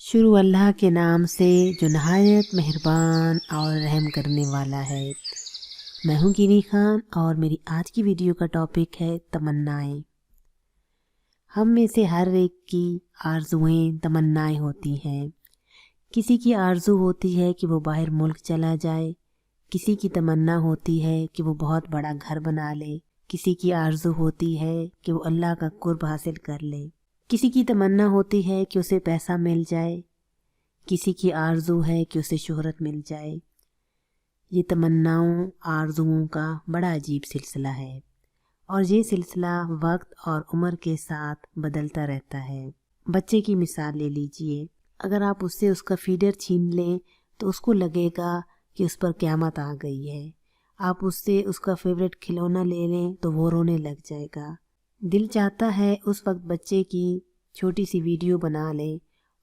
شروع اللہ کے نام سے جو نہایت مہربان اور رحم کرنے والا ہے۔ میں ہوں گینی خان اور میری آج کی ویڈیو کا ٹاپک ہے تمنائیں۔ ہم میں سے ہر ایک کی آرزوئیں تمنائیں ہوتی ہیں۔ کسی کی آرزو ہوتی ہے کہ وہ باہر ملک چلا جائے، کسی کی تمنا ہوتی ہے کہ وہ بہت بڑا گھر بنا لے، کسی کی آرزو ہوتی ہے کہ وہ اللہ کا قرب حاصل کر لے، کسی کی تمنا ہوتی ہے کہ اسے پیسہ مل جائے، کسی کی آرزو ہے کہ اسے شہرت مل جائے۔ یہ تمناؤں آرزوؤں کا بڑا عجیب سلسلہ ہے، اور یہ سلسلہ وقت اور عمر کے ساتھ بدلتا رہتا ہے۔ بچے کی مثال لے لیجئے، اگر آپ اس سے اس کا فیڈر چھین لیں تو اس کو لگے گا کہ اس پر قیامت آ گئی ہے۔ آپ اس سے اس کا فیوریٹ کھلونا لے لیں تو وہ رونے لگ جائے گا۔ دل چاہتا ہے اس وقت بچے کی چھوٹی سی ویڈیو بنا لیں،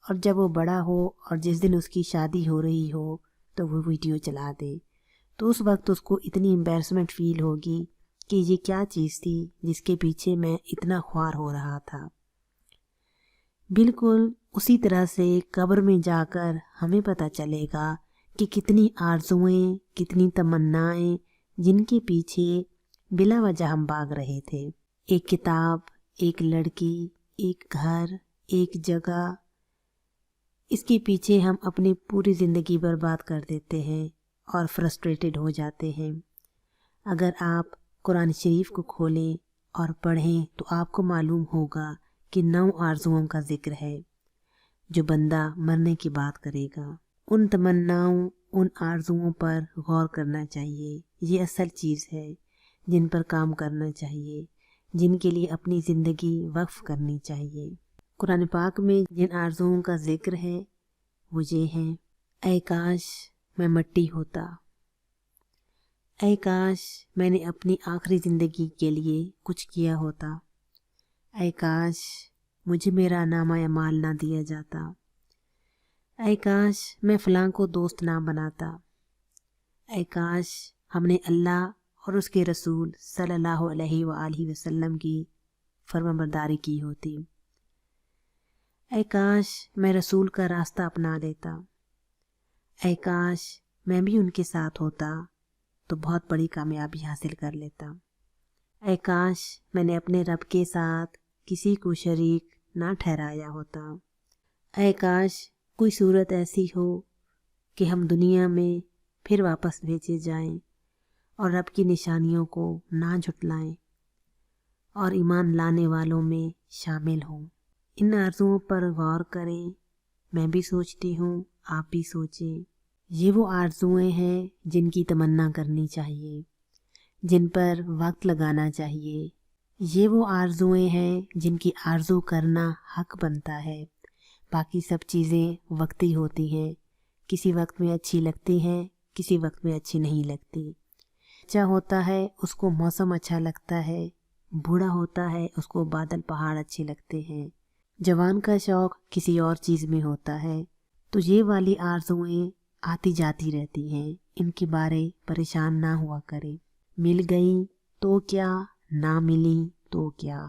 اور جب وہ بڑا ہو اور جس دن اس کی شادی ہو رہی ہو تو وہ ویڈیو چلا دے، تو اس وقت اس کو اتنی امبیرسمنٹ فیل ہوگی کہ یہ کیا چیز تھی جس کے پیچھے میں اتنا خوار ہو رہا تھا۔ بالکل اسی طرح سے قبر میں جا کر ہمیں پتہ چلے گا کہ کتنی آرزوئیں، کتنی تمنائیں جن کے پیچھے بلا وجہ ہم بھاگ رہے تھے۔ ایک کتاب، ایک لڑکی، ایک گھر، ایک جگہ، اس کے پیچھے ہم اپنی پوری زندگی برباد کر دیتے ہیں اور فرسٹریٹڈ ہو جاتے ہیں۔ اگر آپ قرآن شریف کو کھولیں اور پڑھیں تو آپ کو معلوم ہوگا کہ 9 آرزوؤں کا ذکر ہے جو بندہ مرنے کی بات کرے گا۔ ان تمناؤں، ان آرزوؤں پر غور کرنا چاہیے۔ یہ اصل چیز ہے جن پر کام کرنا چاہیے، جن کے لیے اپنی زندگی وقف کرنی چاہیے۔ قرآن پاک میں جن آرزوؤں کا ذکر ہے وہ یہ ہیں: اے کاش میں مٹی ہوتا، اے کاش میں نے اپنی آخری زندگی کے لیے کچھ کیا ہوتا، اے کاش مجھے میرا نامہ اعمال نہ دیا جاتا، اے کاش میں فلاں کو دوست نہ بناتا، اے کاش ہم نے اللہ اور اس کے رسول صلی اللہ علیہ وآلہ وسلم کی فرمانبرداری کی ہوتی، اے کاش میں رسول کا راستہ اپنا لیتا، اے کاش میں بھی ان کے ساتھ ہوتا تو بہت بڑی کامیابی حاصل کر لیتا، اے کاش میں نے اپنے رب کے ساتھ کسی کو شریک نہ ٹھہرایا ہوتا، اے کاش کوئی صورت ایسی ہو کہ ہم دنیا میں پھر واپس بھیجے جائیں اور رب کی نشانیوں کو نہ جھٹلائیں اور ایمان لانے والوں میں شامل ہوں۔ ان آرزوؤں پر غور کریں، میں بھی سوچتی ہوں، آپ بھی سوچیں۔ یہ وہ آرزوئیں ہیں جن کی تمنا کرنی چاہیے، جن پر وقت لگانا چاہیے۔ یہ وہ آرزوئیں ہیں جن کی آرزو کرنا حق بنتا ہے۔ باقی سب چیزیں وقتی ہوتی ہیں، کسی وقت میں اچھی لگتی ہیں، کسی وقت میں اچھی نہیں لگتی۔ بچہ ہوتا ہے اس کو موسم اچھا لگتا ہے، بوڑھا ہوتا ہے اس کو بادل پہاڑ اچھے لگتے ہیں، جوان کا شوق کسی اور چیز میں ہوتا ہے۔ تو یہ والی آرزوئیں آتی جاتی رہتی ہیں، ان کے بارے پریشان نہ ہوا کریں۔ مل گئیں تو کیا، نہ ملیں تو کیا،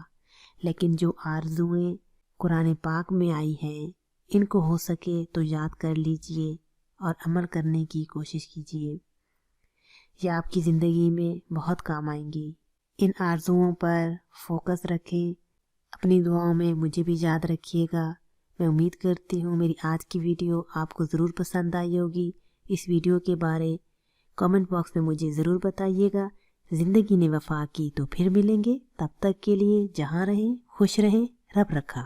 لیکن جو آرزوئیں قرآن پاک میں آئی ہیں ان کو ہو سکے تو یاد کر لیجئے اور عمل کرنے کی کوشش کیجئے۔ یہ آپ کی زندگی میں بہت کام آئیں گی۔ ان آرزوؤں پر فوکس رکھیں۔ اپنی دعاؤں میں مجھے بھی یاد رکھیے گا۔ میں امید کرتی ہوں میری آج کی ویڈیو آپ کو ضرور پسند آئی ہوگی۔ اس ویڈیو کے بارے کامنٹ باکس میں مجھے ضرور بتائیے گا۔ زندگی نے وفا کی تو پھر ملیں گے، تب تک کے لیے جہاں رہیں خوش رہیں، رب رکھا۔